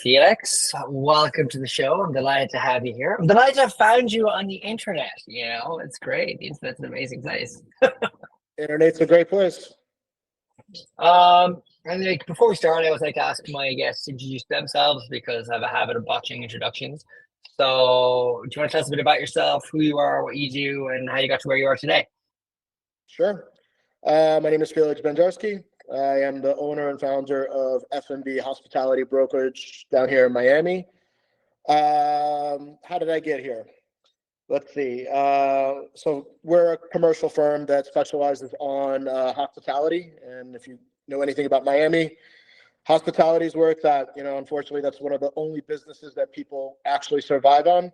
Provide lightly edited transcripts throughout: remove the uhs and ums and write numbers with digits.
Felix, welcome to the show. I'm delighted to have you here. I'm delighted to have found you on the internet. It's great. The internet's an amazing place. Internet's a great place. And before we start, I always like to ask my guests to introduce themselves because I have a habit of botching introductions. So, do you want to tell us a bit about yourself, who you are, what you do, and how you got to where you are today? Sure. My name is Felix Bendersky. I am the owner and founder of F&B Hospitality Brokerage down here in Miami. How did I get here? Let's see. So we're a commercial firm that specializes on hospitality. And if you know anything about Miami, hospitality is where it's at. Unfortunately, that's one of the only businesses that people actually survive on.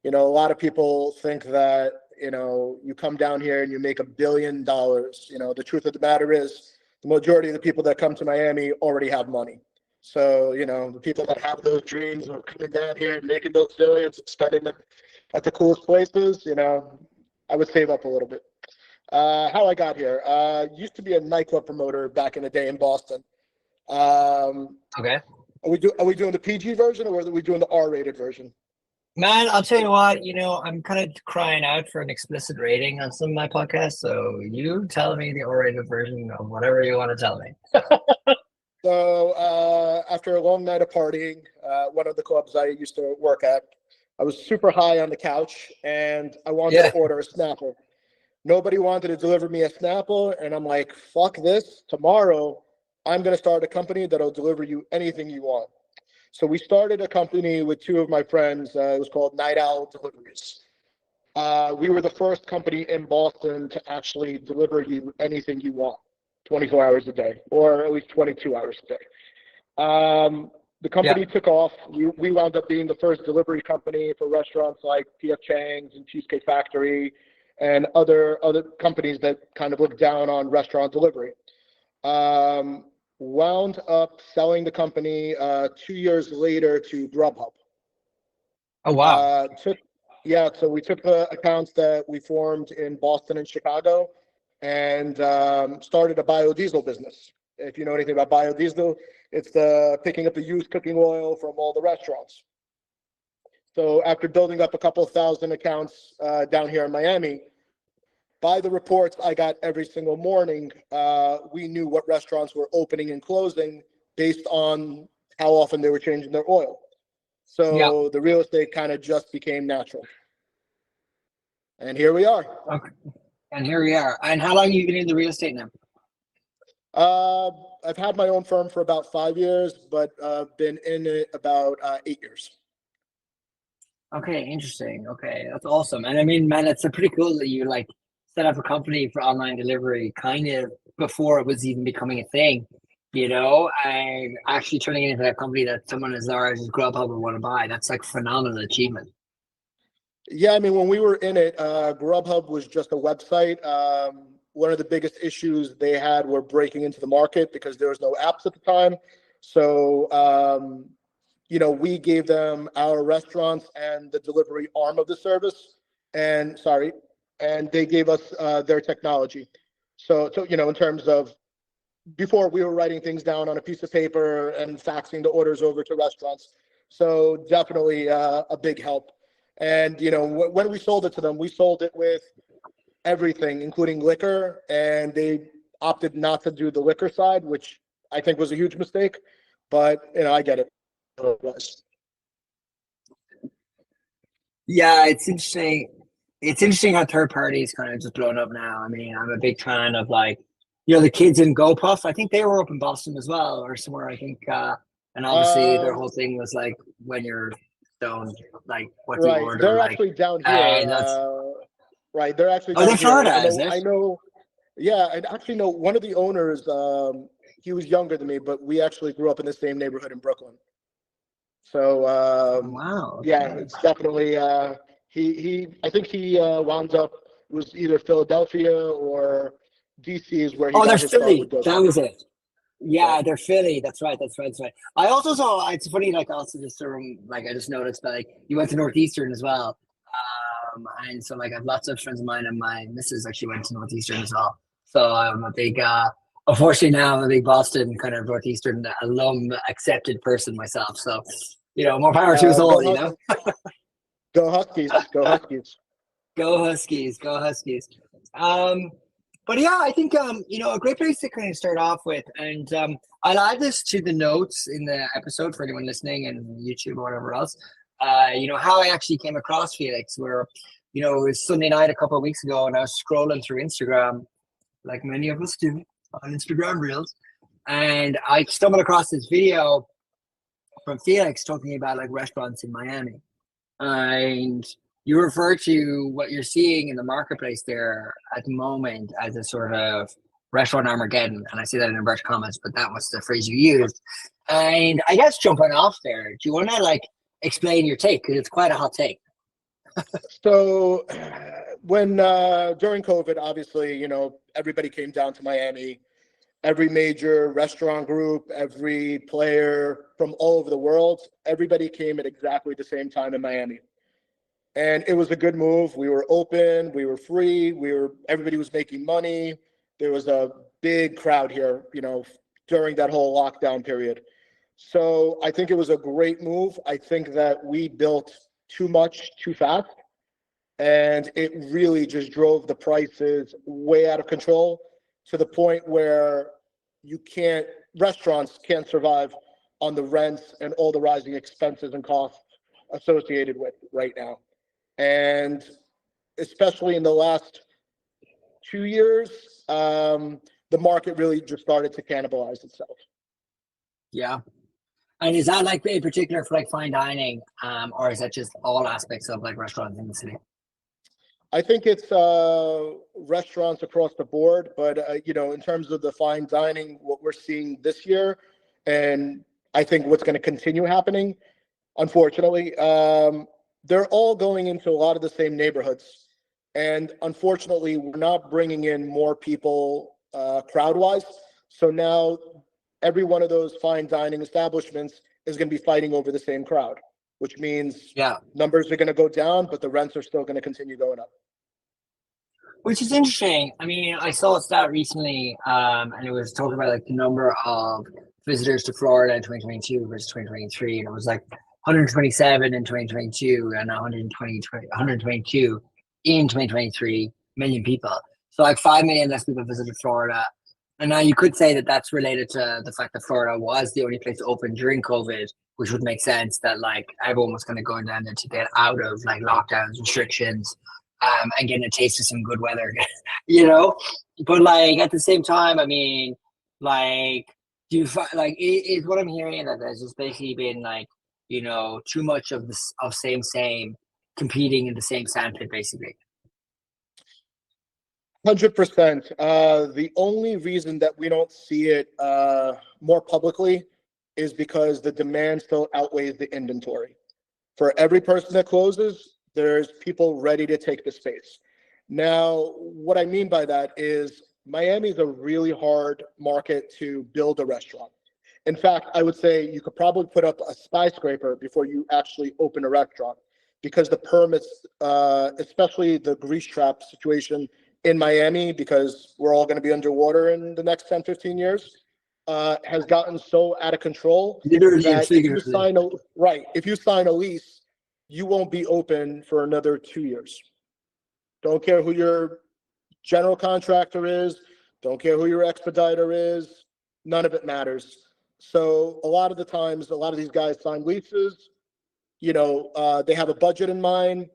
A lot of people think that, you come down here and you make $1 billion. The truth of the matter is the majority of the people that come to Miami already have money. So, the people that have those dreams of coming down here and making those billions, spending them at the coolest places, I would save up a little bit. How I got here, used to be a nightclub promoter back in the day in Boston. Okay. Are we doing the PG version or are we doing the R-rated version? Man, I'll tell you what, I'm kind of crying out for an explicit rating on some of my podcasts. So you tell me the R-rated version of whatever you want to tell me. So after a long night of partying, one of the clubs I used to work at, I was super high on the couch and I wanted to order a Snapple. Nobody wanted to deliver me a Snapple. And I'm like, fuck this. Tomorrow, I'm going to start a company that'll deliver you anything you want. So we started a company with two of my friends. It was called Night Owl Deliveries. We were the first company in Boston to actually deliver you anything you want, 24 hours a day, or at least 22 hours a day. The company took off. We wound up being the first delivery company for restaurants like P.F. Chang's and Cheesecake Factory and other companies that kind of look down on restaurant delivery. Wound up selling the company 2 years later to Grubhub. Oh, wow. So we took the accounts that we formed in Boston and Chicago and started a biodiesel business. If you know anything about biodiesel, it's the picking up the used cooking oil from all the restaurants. So after building up a couple of thousand accounts down here in Miami, by the reports I got every single morning, we knew what restaurants were opening and closing based on how often they were changing their oil. So the real estate kind of just became natural. And here we are. Okay. And here we are. And how long have you been in the real estate now? I've had my own firm for about 5 years, but been in it about 8 years. Okay, interesting. Okay, that's awesome. And I mean, man, it's pretty cool that you set up a company for online delivery kind of before it was even becoming a thing, and actually turning it into a company that someone as large as Grubhub would want to buy. That's phenomenal achievement. Yeah, I mean, when we were in it, Grubhub was just a website. One of the biggest issues they had were breaking into the market because there was no apps at the time. So, we gave them our restaurants and the delivery arm of the service, and they gave us their technology. So in terms of before, we were writing things down on a piece of paper and faxing the orders over to restaurants. So definitely a big help. And when we sold it to them, we sold it with everything, including liquor, and they opted not to do the liquor side, which I think was a huge mistake. But I get it. Yeah, it's interesting. It's interesting how third parties kind of just blown up now. I mean, I'm a big fan of the kids in GoPuff. I think they were up in Boston as well, or somewhere. I think, and obviously their whole thing was when you're stoned, what do you order? They're actually down here. Right, they're actually down they're Florida, here. is it? I know. Yeah, I actually know one of the owners. He was younger than me, but we actually grew up in the same neighborhood in Brooklyn. So wow. Yeah, it's definitely. I think he wound up was either Philadelphia or DC is where he got they're his start Philly. with those. That was it. Yeah, they're Philly. That's right. I also saw. It's funny. Also just I just noticed that you went to Northeastern as well. And so I have lots of friends of mine, and my missus actually went to Northeastern as well. So I'm a big unfortunately now I'm a big Boston kind of Northeastern alum accepted person myself. So, more power to us all, Go Huskies, go Huskies. Go Huskies, go Huskies. Um, but yeah, I think a great place to kind of start off with, and I'll add this to the notes in the episode for anyone listening and YouTube or whatever else. How I actually came across Felix, where it was Sunday night a couple of weeks ago, and I was scrolling through Instagram, like many of us do on Instagram Reels, and I stumbled across this video from Felix talking about like restaurants in Miami. And you refer to what you're seeing in the marketplace there at the moment as a sort of restaurant Armageddon. And I say that in inverted commas, but that was the phrase you used. And I guess jumping off there, do you want to like explain your take? Because it's quite a hot take. So when during COVID, obviously, everybody came down to Miami. Every major restaurant group, every player from all over the world, everybody came at exactly the same time in Miami. And it was a good move. We were open, we were free, everybody was making money. There was a big crowd here, during that whole lockdown period. So I think it was a great move. I think that we built too much too fast, and it really just drove the prices way out of control to the point where restaurants can't survive on the rents and all the rising expenses and costs associated with right now. And especially in the last 2 years, the market really just started to cannibalize itself. Yeah. And is that like in particular for like fine dining, or is that just all aspects of like restaurants in the city? I think it's restaurants across the board, but in terms of the fine dining, what we're seeing this year, and I think what's going to continue happening, unfortunately, they're all going into a lot of the same neighborhoods, and unfortunately, we're not bringing in more people crowd-wise. So now every one of those fine dining establishments is going to be fighting over the same crowd, which means numbers are going to go down, but the rents are still going to continue going up. Which is interesting. I mean, I saw a stat recently, and it was talking about like the number of visitors to Florida in 2022 versus 2023, and it was like 127 in 2022 and 122 in 2023 million people. So like 5 million less people visited Florida. And now you could say that that's related to the fact that Florida was the only place open during COVID, which would make sense that like everyone was kind of going down there to get out of like lockdowns, restrictions, and getting a taste of some good weather, But like at the same time, I mean, like, do you find like is what I'm hearing that there's just basically been like, too much of this of same competing in the same sandpit, basically. 100%. The only reason that we don't see it more publicly is because the demand still outweighs the inventory. For every person that closes, there's people ready to take the space. Now, what I mean by that is Miami is a really hard market to build a restaurant. In fact, I would say you could probably put up a skyscraper before you actually open a restaurant, because the permits, especially the grease trap situation in Miami, because we're all going to be underwater in the next 10, 15 years, has gotten so out of control that if you sign a lease, you won't be open for another 2 years. Don't care who your general contractor is. Don't care who your expediter is. None of it matters. So a lot of the times, a lot of these guys sign leases. They have a budget in mind.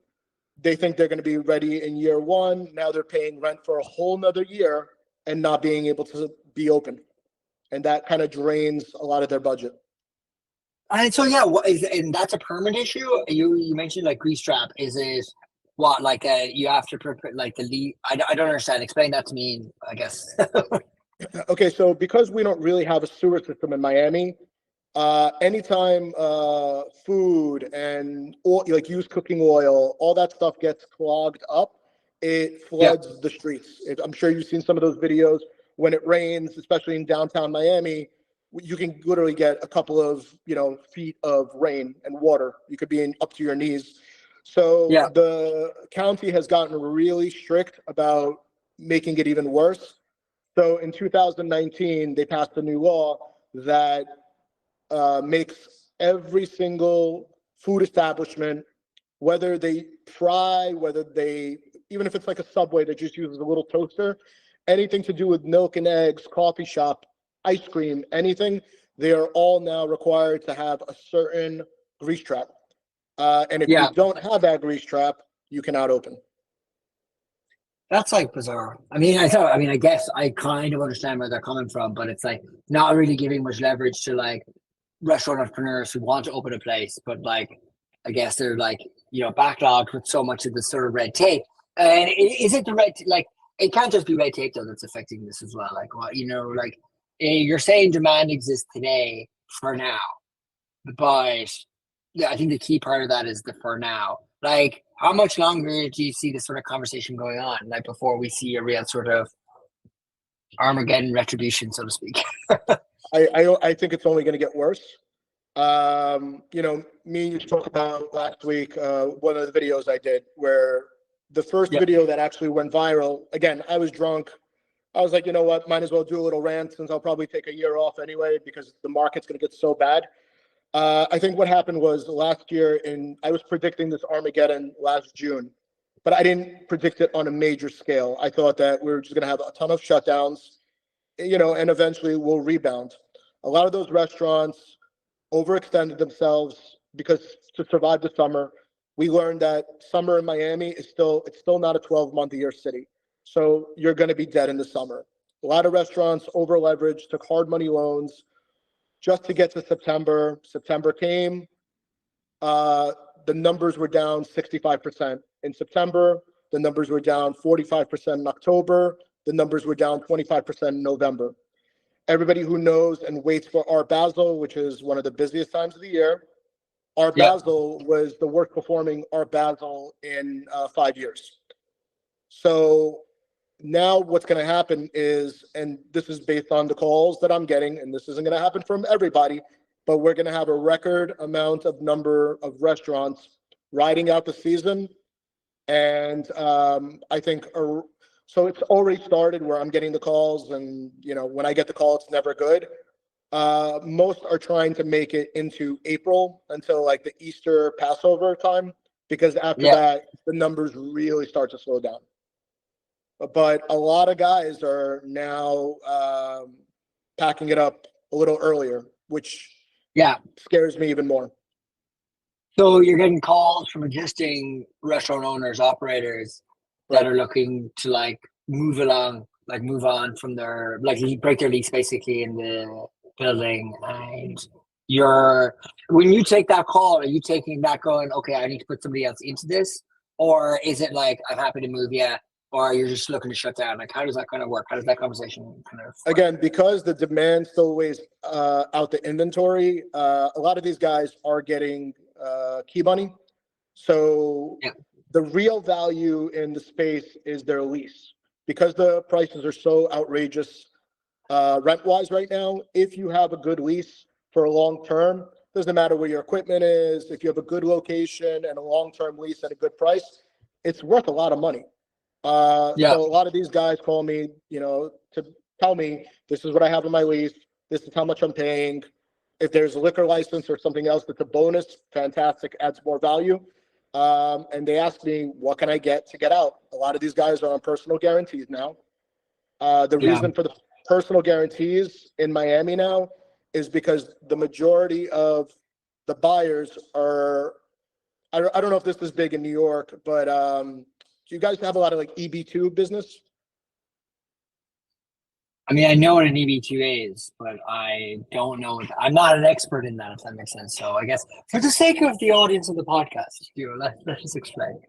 They think they're going to be ready in year one. Now they're paying rent for a whole nother year and not being able to be open. And that kind of drains a lot of their budget. And so yeah, and that's a permit issue. You mentioned like grease trap. Is it what like you have to like the lead? I don't understand. Explain that to me, I guess. Okay, so because we don't really have a sewer system in Miami, anytime food and oil, like used cooking oil, all that stuff gets clogged up, it floods the streets. I'm sure you've seen some of those videos when it rains, especially in downtown Miami. You can literally get a couple of feet of rain and water. You could be up to your knees. So the county has gotten really strict about making it even worse. So in 2019, they passed a new law that makes every single food establishment, whether they fry, whether they, even if it's like a Subway that just uses a little toaster, anything to do with milk and eggs, coffee shop, ice cream, anything, they are all now required to have a certain grease trap. And if you Yeah, don't have that grease trap, you cannot open. that's like bizarre. I mean, I guess I kind of understand where they're coming from, but it's like not really giving much leverage to like restaurant entrepreneurs who want to open a place, but like I guess they're like, backlogged with so much of the sort of red tape. And is it the like it can't just be red tape though that's affecting this as well. Like what like you're saying demand exists today for now, but yeah, I think the key part of that is the for now. Like, how much longer do you see this sort of conversation going on? Like before we see a real sort of Armageddon retribution, so to speak. I think it's only going to get worse. Me and you spoke about last week, one of the videos I did where the first Yep. video that actually went viral, again, I was drunk. I was like, you know what, might as well do a little rant since I'll probably take a year off anyway because the market's going to get so bad. I think what happened was last year, I was predicting this Armageddon last June, but I didn't predict it on a major scale. I thought that we were just going to have a ton of shutdowns, and eventually we'll rebound. A lot of those restaurants overextended themselves because to survive the summer, we learned that summer in Miami it's still not a 12-month-a-year city. So you're going to be dead in the summer. A lot of restaurants over leveraged, took hard money loans just to get to September. September came, the numbers were down 65% in September. The numbers were down 45% in October. The numbers were down 25% in November. Everybody who knows and waits for Art Basel, which is one of the busiest times of the year, Art Yeah. Basel was the worst performing Art Basel in 5 years. So now what's going to happen is, and this is based on the calls that I'm getting, and this isn't going to happen from everybody, but we're going to have a record amount of number of restaurants riding out the season. And I think, so it's already started where I'm getting the calls, and when I get the call, it's never good. Most are trying to make it into April until like the Easter Passover time, because after Yeah. that, the numbers really start to slow down. But a lot of guys are now packing it up a little earlier, which Yeah. scares me even more. So you're getting calls from existing restaurant owners, operators that Right. are looking to like move along, like move on from their like break their lease basically in the building. And when you take that call, are you taking that going, okay, I need to put somebody else into this? Or is it like I'm happy to move, yeah, or you're just looking to shut down? Like how does that kind of work? How does that conversation kind of work? Again, because the demand still weighs out the inventory, a lot of these guys are getting key money. So Yeah. the real value in the space is their lease. Because the prices are so outrageous rent-wise right now, if you have a good lease for a long term, doesn't matter where your equipment is, if you have a good location and a long-term lease at a good price, it's worth a lot of money. Yeah. So a lot of these guys call me, to tell me this is what I have in my lease, this is how much I'm paying. If there's a liquor license or something else that's a bonus, fantastic, adds more value. And they ask me, what can I get to get out? A lot of these guys are on personal guarantees now. The Yeah. reason for the personal guarantees in Miami now is because the majority of the buyers are, I don't know if this is big in New York, but do you guys have a lot of like EB2 business? I mean, I know what an EB2 is, but I don't know. I'm not an expert in that, if that makes sense. So I guess for the sake of the audience of the podcast, let's just explain.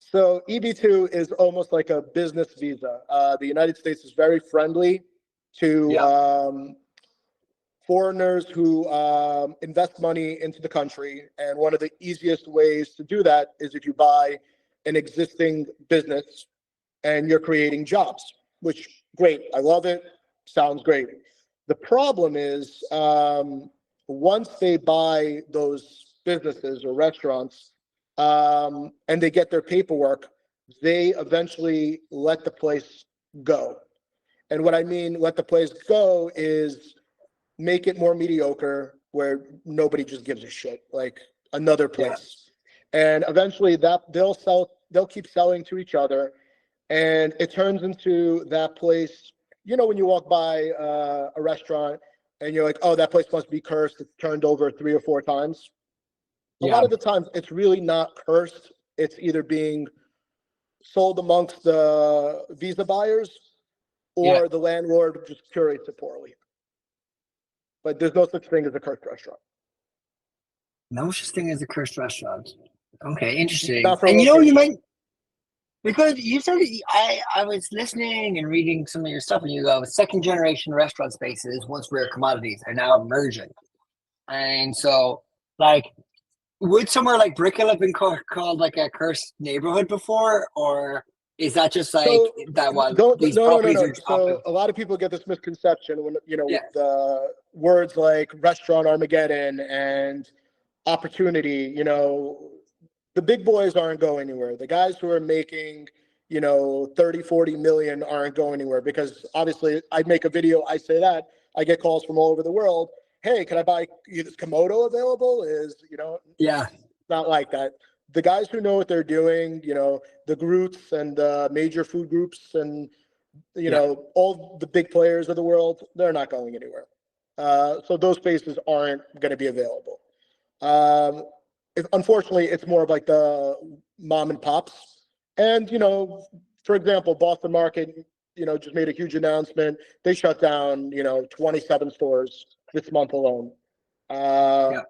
So EB2 is almost like a business visa. The United States is very friendly to Yeah. foreigners who invest money into the country. And one of the easiest ways to do that is if you buy an existing business and you're creating jobs, which great. I love it. Sounds great. The problem is once they buy those businesses or restaurants and they get their paperwork, they eventually let the place go. And what I mean, let the place go, is make it more mediocre where nobody just gives a shit, like another Yeah. place. And eventually that they'll keep selling to each other. And it turns into that place, when you walk by a restaurant and you're like, oh, that place must be cursed. It's turned over 3 or 4 times. A lot Yeah. of the times it's really not cursed. It's either being sold amongst the visa buyers Yeah. or the landlord just curates it poorly. But there's no such thing as a cursed restaurant. No such thing as a cursed restaurant. Okay, interesting. Not for And you location. might because you said I was listening and reading some of your stuff, and you go second generation restaurant spaces once rare commodities are now emerging, and so like would somewhere like Brickell have been called like a cursed neighborhood before, or is that just like So that while don't these no no no properties are no. just So popping? a lot of people get this misconception when Yeah, the words like restaurant Armageddon and opportunity. The big boys aren't going anywhere. The guys who are making 30, 40 million aren't going anywhere, because obviously I make a video, I say that, I get calls from all over the world. Hey, can I buy, is Komodo available? yeah, Not like that. The guys who know what they're doing, the Groots and the major food groups and yeah. all the big players of the world, they're not going anywhere. So those spaces aren't going to be available. Um, Unfortunately, it's more of like the mom and pops. And, for example, Boston Market, just made a huge announcement. They shut down, 27 stores this month alone. Uh, Yeah.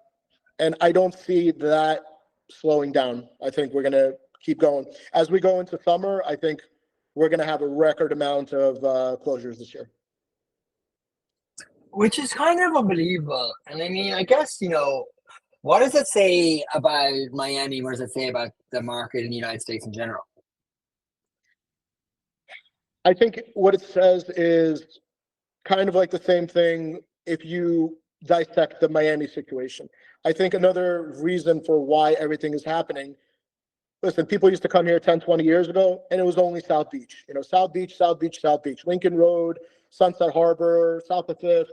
and I don't see that slowing down. I think we're going to keep going. As we go into summer, I think we're going to have a record amount of closures this year. Which is kind of unbelievable. And I mean, I guess, what does it say about Miami? What does it say about the market in the United States in general? I think what it says is kind of like the same thing if you dissect the Miami situation. I think another reason for why everything is happening, listen, people used to come here 10, 20 years ago, and it was only South Beach. South Beach, South Beach, South Beach, Lincoln Road, Sunset Harbor, South of Fifth.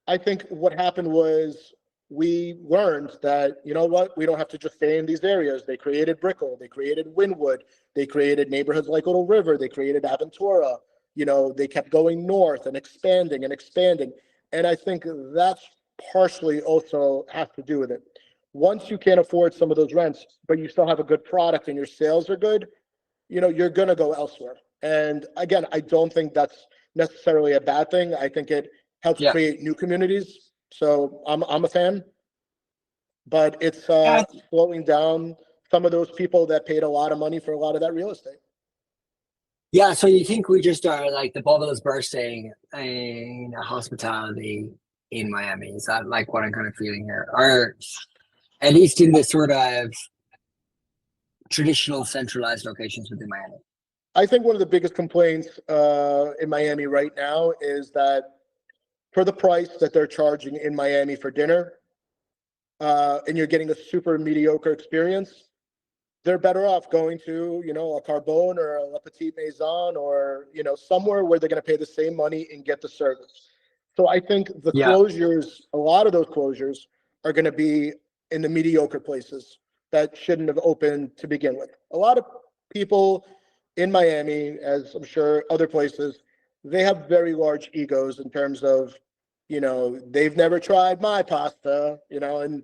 I think what happened was we learned that, we don't have to just stay in these areas. They created Brickell, they created Wynwood, they created neighborhoods like Little River, they created Aventura. They kept going north and expanding and expanding. And I think that's partially also has to do with it. Once you can't afford some of those rents, but you still have a good product and your sales are good, you're going to go elsewhere. And again, I don't think that's necessarily a bad thing. I think it helps Yeah. create new communities. So I'm a fan, but it's Yeah. slowing down some of those people that paid a lot of money for a lot of that real estate. Yeah. So you think we just are like the bubble is bursting in hospitality in Miami? Is that like what I'm kind of feeling here? Or at least in the sort of traditional centralized locations within Miami? I think one of the biggest complaints in Miami right now is that for the price that they're charging in Miami for dinner, and you're getting a super mediocre experience, they're better off going to, a Carbone or a Petite Maison or, somewhere where they're going to pay the same money and get the service. So I think the Yeah. closures, a lot of those closures are going to be in the mediocre places that shouldn't have opened to begin with. A lot of people in Miami, as I'm sure other places, they have very large egos in terms of, they've never tried my pasta, and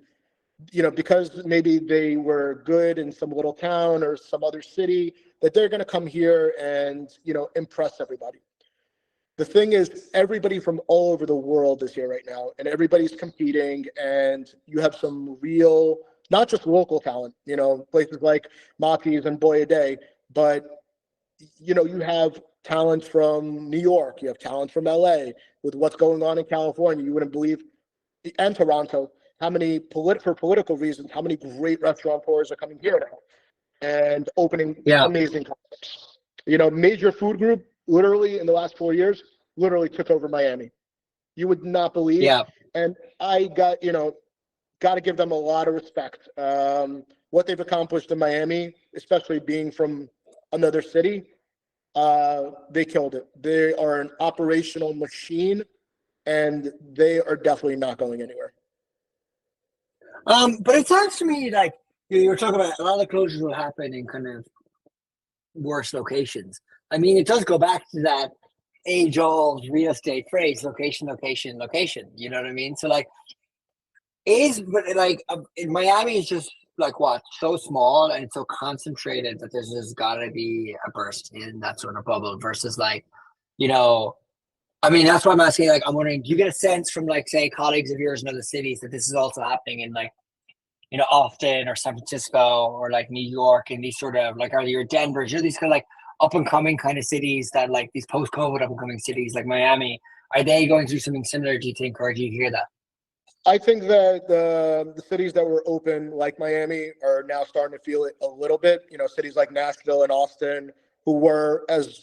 because maybe they were good in some little town or some other city, that they're going to come here and, impress everybody. The thing is, everybody from all over the world is here right now, and everybody's competing, and you have some real, not just local talent, places like Maki's and Boy a Day, but, you have talent from New York, you have talent from LA, with what's going on in California. You wouldn't believe, and Toronto, how many for political reasons, how many great restaurateurs are coming here now and opening Yeah. amazing concepts. Major food group literally in the last 4 years literally took over Miami. You would not believe. Yeah. And I got to give them a lot of respect. What they've accomplished in Miami, especially being from another city, They killed it. They are an operational machine, and they are definitely not going anywhere. But it sounds to me like you were talking about a lot of closures will happen in kind of worse locations. I mean, it does go back to that age-old real estate phrase: location, location, location. You know what I mean? So like, but like in Miami is just like what, so small and so concentrated that there's just got to be a burst in that sort of bubble versus like, you know, I mean, that's why I'm asking. Like, I'm wondering, do you get a sense from like, say, colleagues of yours in other cities that this is also happening in like, Austin or San Francisco or like New York and these sort of like, are you Denver? You know, these kind of like up and coming kind of cities that like these post COVID up and coming cities like Miami, are they going through something similar? Do you think, or do you hear that? I think that the cities that were open, like Miami, are now starting to feel it a little bit. Cities like Nashville and Austin, who were as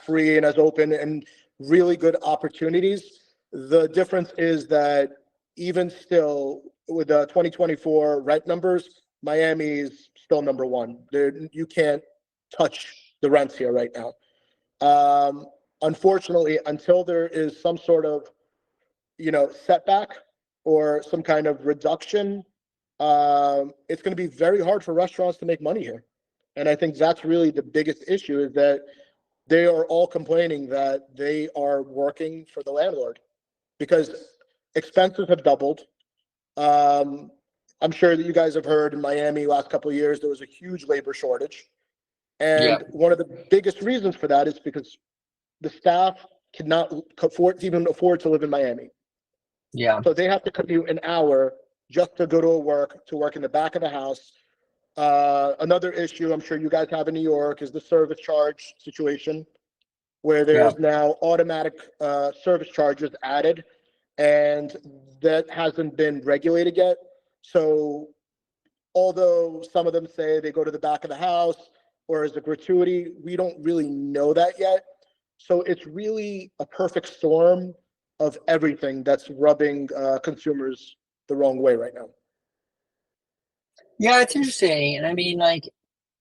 free and as open and really good opportunities. The difference is that even still, with the 2024 rent numbers, Miami is still number one. You can't touch the rents here right now. Unfortunately, until there is some sort of setback or some kind of reduction, it's going to be very hard for restaurants to make money here. And I think that's really the biggest issue, is that they are all complaining that they are working for the landlord because expenses have doubled. I'm sure that you guys have heard in Miami last couple of years, there was a huge labor shortage. Yeah. And one of the biggest reasons for that is because the staff cannot even afford to live in Miami. Yeah. So they have to commute an hour just to go to work in the back of the house. Another issue I'm sure you guys have in New York is the service charge situation, where Yeah. there's now automatic service charges added, and that hasn't been regulated yet. So although some of them say they go to the back of the house or as a gratuity, we don't really know that yet. So it's really a perfect storm of everything that's rubbing consumers the wrong way right now. Yeah, it's interesting. And I mean, like,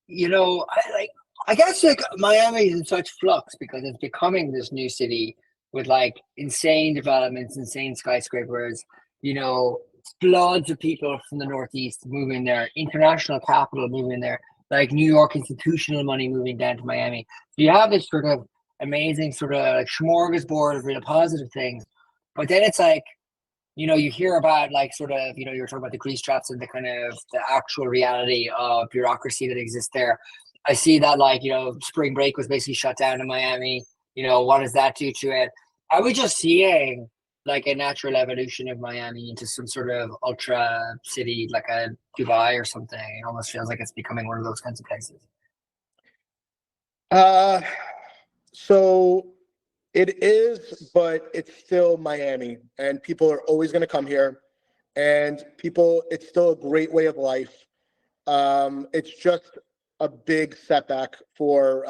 I guess like Miami is in such flux because it's becoming this new city with like insane developments, insane skyscrapers, you know, floods of people from the Northeast moving there, international capital moving there, like New York institutional money moving down to Miami. So you have this sort of amazing sort of like smorgasbord of real positive things. But then it's like, you hear about like sort of, you're talking about the grease traps and the kind of the actual reality of bureaucracy that exists there. I see that like, spring break was basically shut down in Miami. What does that do to it? Are we just seeing like a natural evolution of Miami into some sort of ultra city, like a Dubai or something? It almost feels like it's becoming one of those kinds of places. Uh, so it is, but it's still Miami, and people are always going to come here. And it's still a great way of life. It's just a big setback for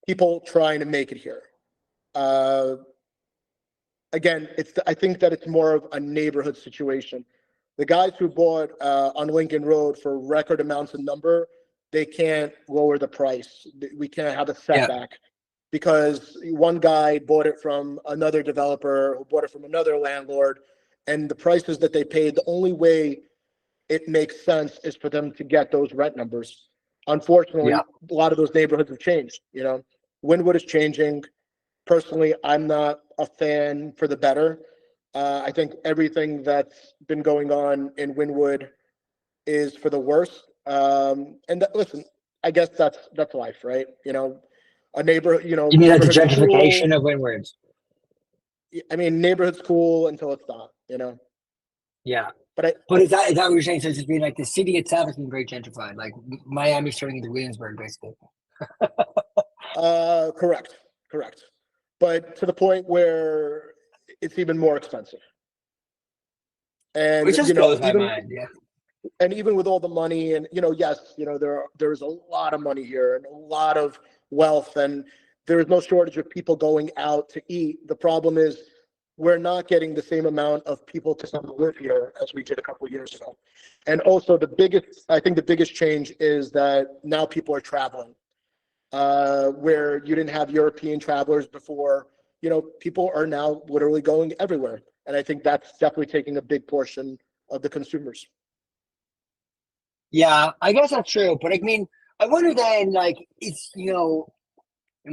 people trying to make it here. Uh, Again, I think that it's more of a neighborhood situation. The guys who bought on Lincoln Road for record amounts of number, they can't lower the price. We can't have a Yeah. setback because one guy bought it from another developer who bought it from another landlord, and the prices that they paid, the only way it makes sense is for them to get those rent numbers. Unfortunately, Yeah. a lot of those neighborhoods have changed. Wynwood is changing. Personally, I'm not a fan for the better. I think everything that's been going on in Wynwood is for the worse. Listen, I guess that's life, right? A You mean like the neighborhood's cool. gentrification of windwards? I mean, neighborhood's cool until it's not. Yeah. But But is that what you're saying? So it's just being like the city itself has been very gentrified. Like Miami's turning into Williamsburg, basically. correct, correct. But to the point where it's even more expensive. And Which just blows my mind. Yeah. even with all the money and yes, there's a lot of money here and a lot of wealth, and there is no shortage of people going out to eat. The problem is we're not getting the same amount of people to come live here as we did a couple of years ago. And also I think the biggest change is that now people are traveling. where you didn't have European travelers before. People are now literally going everywhere. And I think that's definitely taking a big portion of the consumers. Yeah, I guess that's true. But I mean, I wonder then, like, it's, in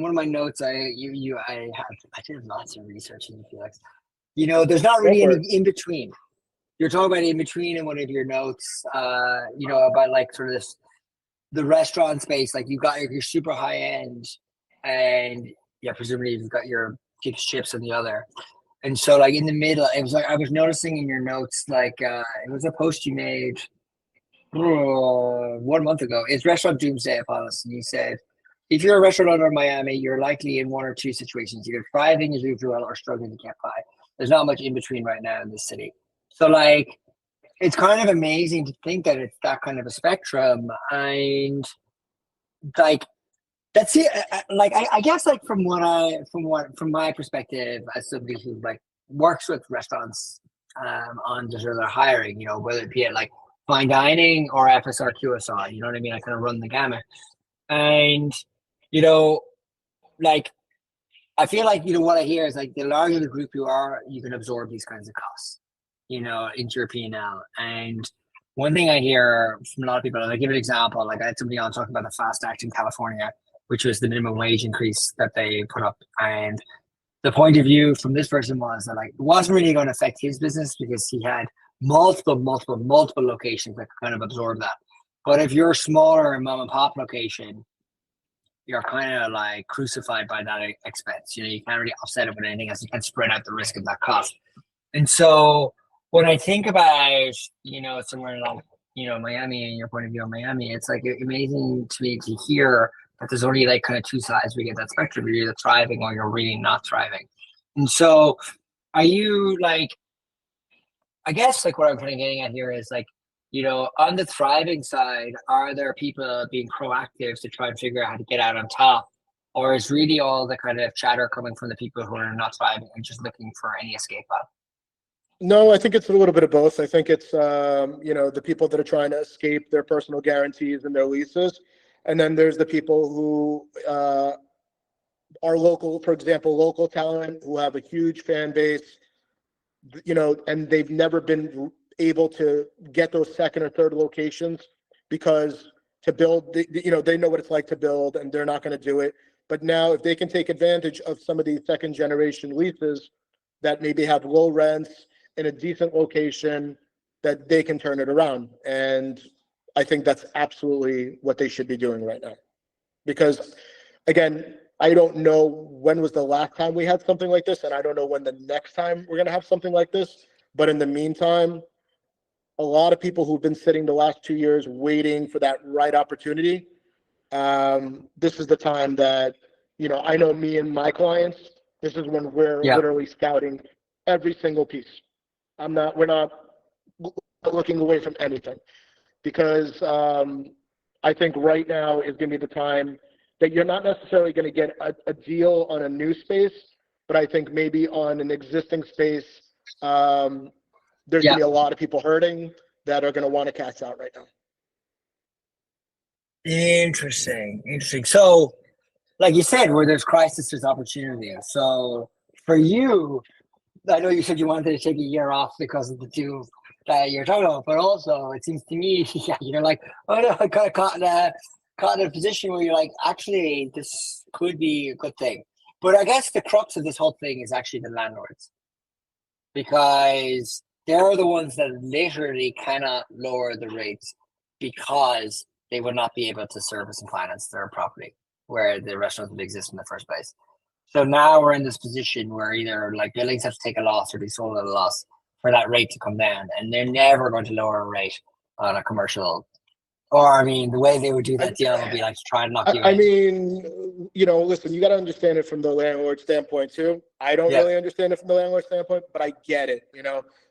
one of my notes, I did lots of research into Felix. There's not Go really for any it. in between. You're talking about in between in one of your notes, about like sort of the restaurant space. Like you've got your super high end, and yeah, presumably you've got your chips on the other. And so, like in the middle, it was like I was noticing in your notes, like it was a post you made 1 month ago. It's Restaurant Doomsday upon us, and you said, if you're a restaurant owner in Miami, you're likely in one or two situations: either thriving as usual or struggling to get by. There's not much in between right now in this city. So, like, it's kind of amazing to think that it's that kind of a spectrum, and like that's it. I guess, like from my perspective as somebody who like works with restaurants on just their hiring, whether it be at like fine dining or FSR QSR, you know what I mean? I kind of run the gamut, and you know, like I feel like what I hear is like the larger the group you are, you can absorb these kinds of costs, into your P&L. And one thing I hear from a lot of people, and I give an example, like I had somebody on talking about the FAST Act in California, which was the minimum wage increase that they put up. And the point of view from this person was that like it wasn't really going to affect his business because he had multiple locations that could kind of absorb that. But if you're a smaller mom and pop location, you're kind of like crucified by that expense. You can't really offset it with anything else. You can't spread out the risk of that cost. And so when I think about, somewhere like, Miami and your point of view on Miami, it's like amazing to me to hear that there's only like kind of two sides we get that spectrum. You're either thriving or you're really not thriving. And so are you like, I guess like what I'm kind of getting at here is like, on the thriving side, are there people being proactive to try and figure out how to get out on top? Or is really all the kind of chatter coming from the people who are not thriving and just looking for any escape out? No, I think it's a little bit of both. I think it's the people that are trying to escape their personal guarantees and their leases, and then there's the people who are local, for example, local talent who have a huge fan base, and they've never been able to get those second or third locations because to build, they know what it's like to build, and they're not going to do it. But now, if they can take advantage of some of these second generation leases that maybe have low rents in a decent location, that they can turn it around. And I think that's absolutely what they should be doing right now. Because again, I don't know when was the last time we had something like this, and I don't know when the next time we're going to have something like this. But in the meantime, a lot of people who've been sitting the last 2 years waiting for that right opportunity, this is the time that, I know me and my clients, this is when we're Yeah. literally scouting every single piece. We're not looking away from anything because I think right now is going to be the time that you're not necessarily going to get a deal on a new space, but I think maybe on an existing space, there's going Yeah. to be a lot of people hurting that are going to want to cash out right now. Interesting. So, like you said, where there's crisis, there's opportunity. So, for you, I know you said you wanted to take a year off because of the two that you're talking about, but also it seems to me, yeah, you're like, oh no, I got caught in a position where you're like, actually, this could be a good thing. But I guess the crux of this whole thing is actually the landlords because they're the ones that literally cannot lower the rates because they would not be able to service and finance their property where the restaurant would exist in the first place. So now we're in this position where either like buildings have to take a loss or be sold at a loss for that rate to come down, and they're never going to lower a rate on a commercial. Or I mean, the way they would do that deal would be like to try and knock you I in. mean, listen, you got to understand it from the landlord standpoint too. I don't Yeah, really understand it from the landlord standpoint, but I get it.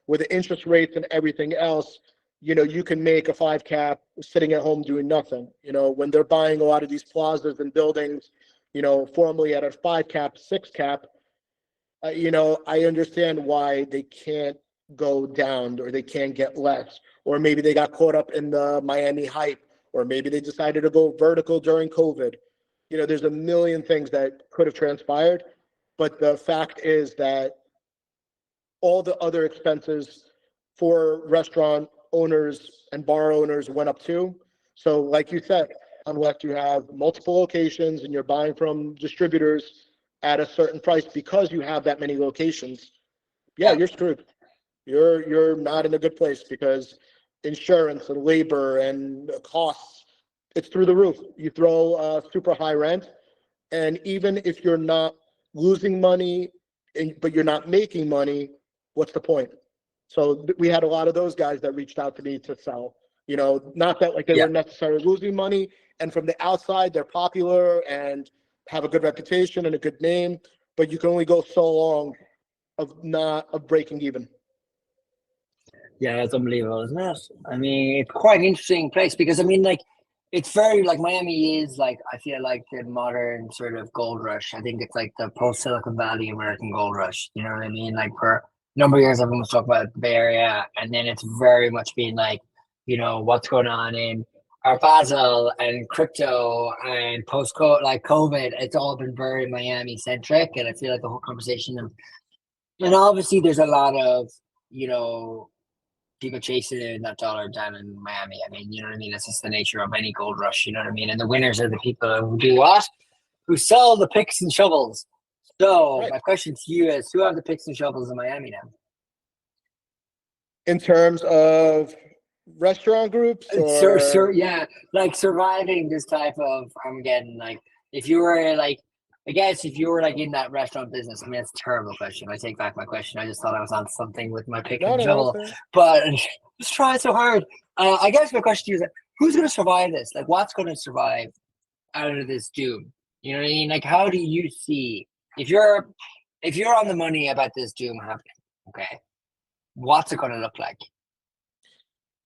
With the interest rates and everything else, you can make a 5 cap sitting at home doing nothing. When they're buying a lot of these plazas and buildings, formerly at a 5 cap, 6 cap, I understand why they can't go down or they can't get less, or maybe they got caught up in the Miami hype, or maybe they decided to go vertical during COVID. there's a million things that could have transpired, but the fact is that all the other expenses for restaurant owners and bar owners went up too. So like you said, unless you have multiple locations and you're buying from distributors at a certain price because you have that many locations, yeah, Yeah. you're screwed. You're not in a good place because insurance and labor and costs, it's through the roof. You throw super high rent, and even if you're not losing money, but you're not making money, what's the point? So we had a lot of those guys that reached out to me to sell. Not that like they Yeah. were necessarily losing money, and from the outside they're popular and have a good reputation and a good name, but you can only go so long of breaking even. Yeah, it's unbelievable, isn't it? I mean, it's quite an interesting place because I mean, like, it's very like Miami is like I feel like the modern sort of gold rush. I think it's like the post Silicon Valley American gold rush. You know what I mean? Like for a number of years, everyone was talking about the Bay Area, and then it's very much been like, what's going on in Art Basel and crypto and post like COVID. It's all been very Miami centric, and I feel like the whole conversation and obviously there's a lot of you know people chasing that dollar down in Miami. I mean, you know what I mean? It's just the nature of any gold rush, you know what I mean? And the winners are the people who do what? Who sell the picks and shovels. So Right. my question to you is, who have the picks and shovels in Miami now? In terms of restaurant groups or Yeah, like surviving this type of Armageddon. Like, if you were like, I guess if you were like in that restaurant business, I mean, it's a terrible question. I take back my question. I just thought I was on something with my pick no, and no, no, shovel, sir. but just trying so hard. I guess my question to you is, like, who's going to survive this? Like, what's going to survive out of this doom? You know what I mean? Like, how do you see if you're on the money about this doom happening? Okay, what's it going to look like?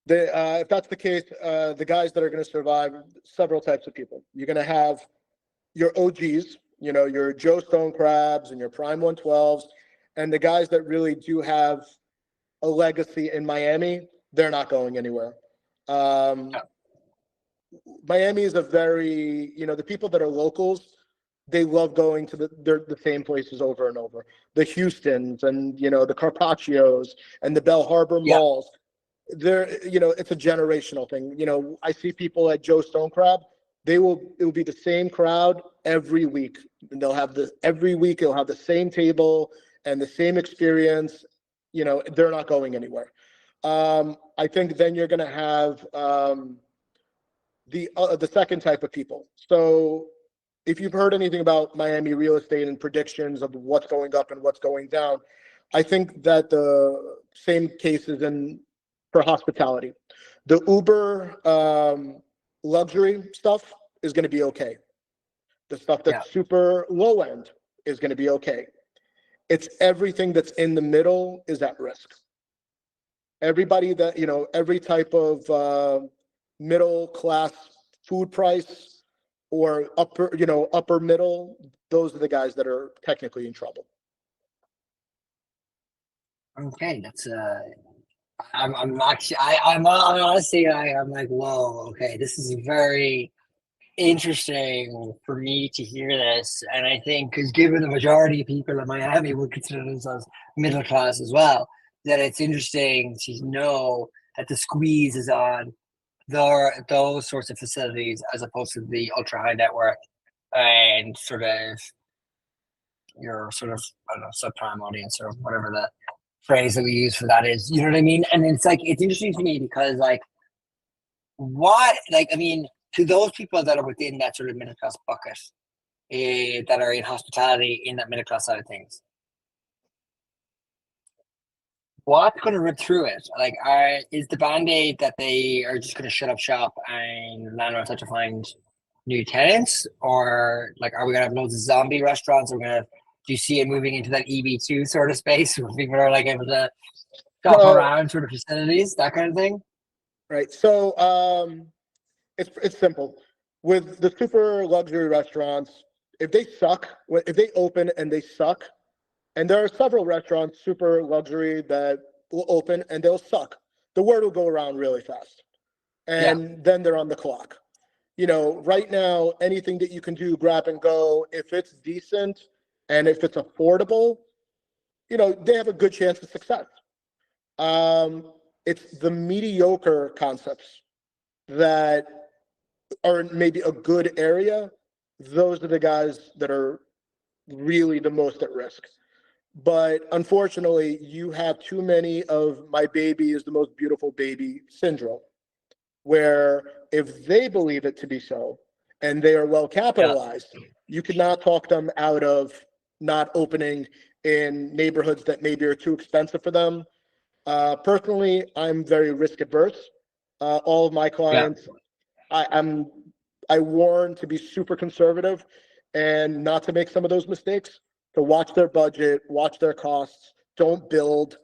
If that's the case, the guys that are going to survive, several types of people. You're going to have your OGs, your Joe Stone Crabs and your Prime 112s, and the guys that really do have a legacy in Miami, they're not going anywhere. Um, Miami is a very, the people that are locals, they love going to the same places over and over. The Houstons and, the Carpaccios and the Bell Harbor Yeah, malls. It's a generational thing. I see people at Joe Stone Crab. It will be the same crowd every week. And every week they'll have the same table and the same experience. They're not going anywhere. I think then you're going to have the second type of people. So if you've heard anything about Miami real estate and predictions of what's going up and what's going down, I think that the same case is for hospitality. The Uber luxury stuff is going to be okay. The stuff yeah, that's super low end is going to be okay. It's everything that's in the middle is at risk. Everybody that, every type of middle class food price or upper middle, those are the guys that are technically in trouble. okay. That's I'm actually I'm honestly I'm like, whoa, okay, this is very interesting for me to hear this. And I think because given the majority of people in Miami would consider themselves middle class as well, that it's interesting to know that the squeeze is on those sorts of facilities as opposed to the ultra high network and sort of your sort of I don't know subprime audience or whatever the phrase that we use for that is. You know what I mean? And it's like it's interesting to me because like what like I mean to those people that are within that sort of middle class bucket that are in hospitality in that middle class side of things. What's going to rip through it? Like, is the band-aid that they are just going to shut up shop and landlords have to find new tenants? Or, like, are we going to have loads of zombie restaurants? Do you see it moving into that EB2 sort of space where people are, like, able to shop So, around sort of facilities, that kind of thing? right. So, it's simple. With the super luxury restaurants, if they suck, if they open and they suck, and there are several restaurants, super luxury, that will open and they'll suck. The word will go around really fast. Yeah. And then they're on the clock. right now, anything that you can do grab and go, if it's decent and if it's affordable, they have a good chance of success. It's the mediocre concepts that are maybe a good area. Those are the guys that are really the most at risk. But unfortunately, you have too many of my baby is the most beautiful baby syndrome, where if they believe it to be so and they are well Yeah. capitalized, you cannot talk them out of not opening in neighborhoods that maybe are too expensive for them. Personally, I'm very risk averse. All of my Yeah. clients, I warn to be super conservative and not to make some of those mistakes. To watch their budget, watch their costs. Don't build.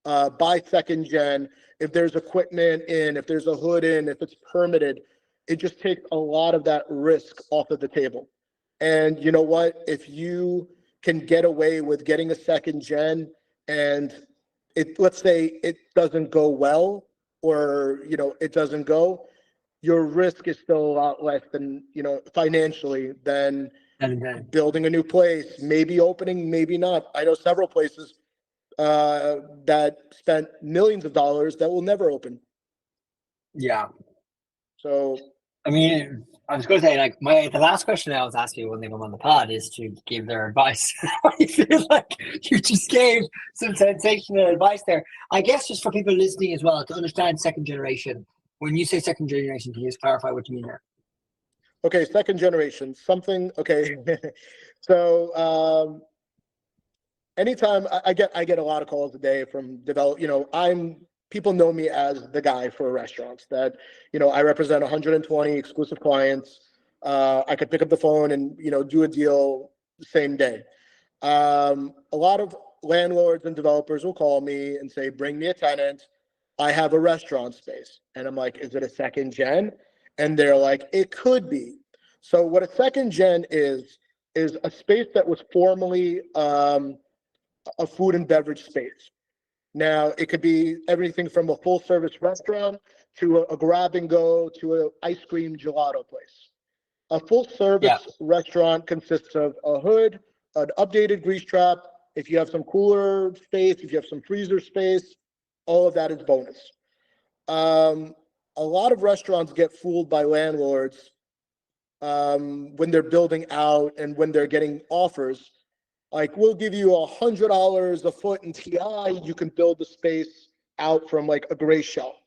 Buy second gen. If there's equipment in, if there's a hood in, if it's permitted, it just takes a lot of that risk off of the table. And you know what? If you can get away with getting a second gen and let's say it doesn't go well, or it doesn't go, your risk is still a lot less than financially than And then, building a new place, maybe opening, maybe not. I know several places that spent millions of dollars that will never open. yeah. So I mean, I was going to say, like, the last question I was asking when they come on the pod is to give their advice. I feel like you just gave some sensational advice there. I guess just for people listening as well to understand second generation. When you say second generation, can you just clarify what you mean there? okay, second generation, something. Okay, so anytime I get a lot of calls a day from people know me as the guy for restaurants that I represent 120 exclusive clients. I could pick up the phone and do a deal the same day. A lot of landlords and developers will call me and say, bring me a tenant. I have a restaurant space. And I'm like, is it a second gen? And they're like, it could be. So what a second gen is a space that was formerly a food and beverage space. Now, it could be everything from a full service restaurant to a grab and go to an ice cream gelato place. A full Yeah. service restaurant consists of a hood, an updated grease trap. If you have some cooler space, if you have some freezer space, all of that is bonus. Um, a lot of restaurants get fooled by landlords when they're building out and when they're getting offers. Like, we'll give you $100 a foot in TI. You can build the space out from like a gray shell.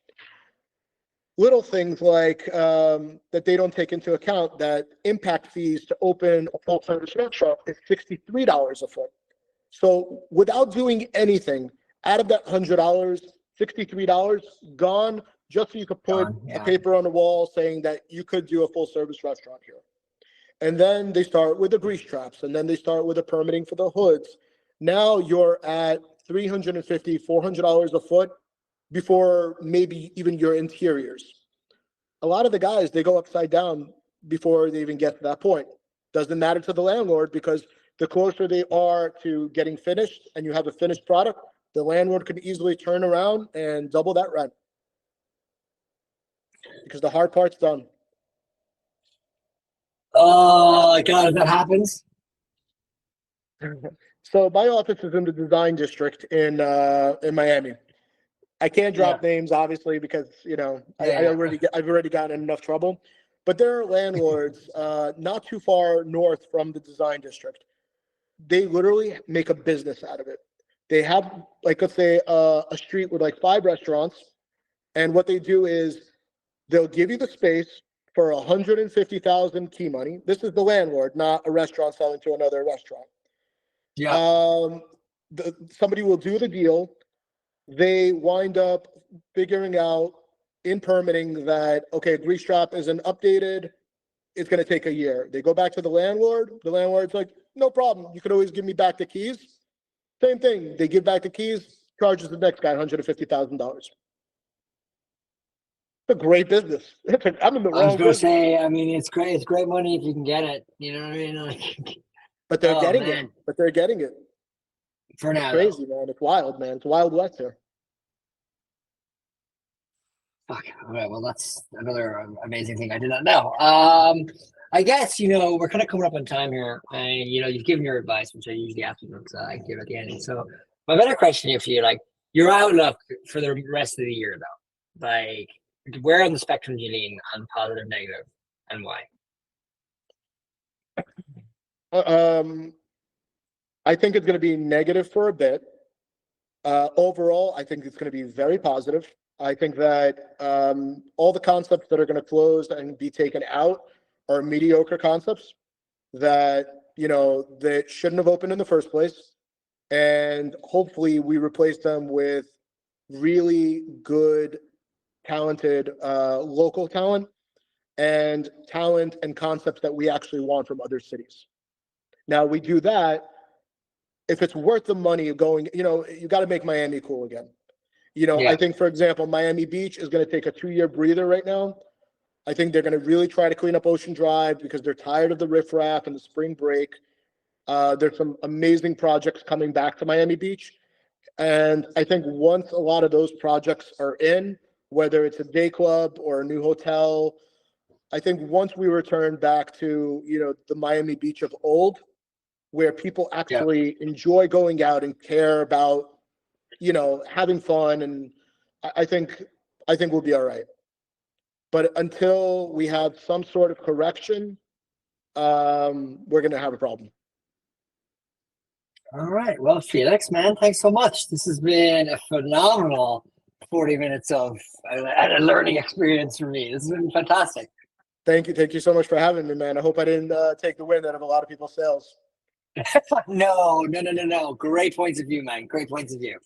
Little things like that they don't take into account, that impact fees to open a full service restaurant is $63 a foot. So without doing anything, out of that $100, $63 gone, just so you could put a Yeah. paper on the wall saying that you could do a full service restaurant here. And then they start with the grease traps, and then they start with the permitting for the hoods. Now you're at $350, $400 a foot before maybe even your interiors. A lot of the guys, they go upside down before they even get to that point. Doesn't matter to the landlord, because the closer they are to getting finished and you have a finished product, the landlord can easily turn around and double that rent because the hard part's done. Oh God, if that happens. So my office is in the design district in Miami. I can't Yeah. drop names, obviously, because Yeah. I've already gotten in enough trouble. But there are landlords not too far north from the design district. They literally make a business out of it. They have, like, let's say a street with like 5 restaurants, and what they do is they'll give you the space for 150,000 key money. This is the landlord, not a restaurant selling to another restaurant. Yeah. Somebody will do the deal. They wind up figuring out in permitting that, okay, grease trap isn't updated. It's going to take a year. They go back to the landlord. The landlord's like, no problem. You could always give me back the keys. Same thing. They give back the keys, charges the next guy $150,000. It's a great business. I'm in the I was wrong gonna business, say, I mean, it's great. It's great money if you can get it. You know what I mean? Like, but they're oh getting it. man, But they're getting it. for It's now though. crazy, man. It's wild, man. It's Wild West here. Fuck. Okay, well, that's another amazing thing I did not know. I guess we're kind of coming up on time here, and you've given your advice, which I usually afterwards I give at the end. So, my better question if you like your outlook for the rest of the year, though, like where on the spectrum do you lean on positive, negative, and why? Um, I think it's going to be negative for a bit. Overall, I think it's going to be very positive. I think that all the concepts that are going to close and be taken out are mediocre concepts that that shouldn't have opened in the first place, and hopefully we replace them with really good, talented local talent and concepts that we actually want from other cities. Now we do that if it's worth the money of going. You got to make Miami cool again. I Yeah, think, for example, Miami Beach is going to take a 2-year breather right now. I think they're going to really try to clean up Ocean Drive because they're tired of the riffraff and the spring break. There's some amazing projects coming back to Miami Beach. And I think once a lot of those projects are in, whether it's a day club or a new hotel, I think once we return back to, the Miami Beach of old, where people yeah. actually enjoy going out and care about, having fun. And I think we'll be all right. But until we have some sort of correction, we're going to have a problem. All right. Well, Felix, man, thanks so much. This has been a phenomenal 40 minutes of a learning experience for me. This has been fantastic. Thank you so much for having me, man. I hope I didn't take the wind out of a lot of people's sails. No, no, no, no, no. Great points of view, man. Great points of view.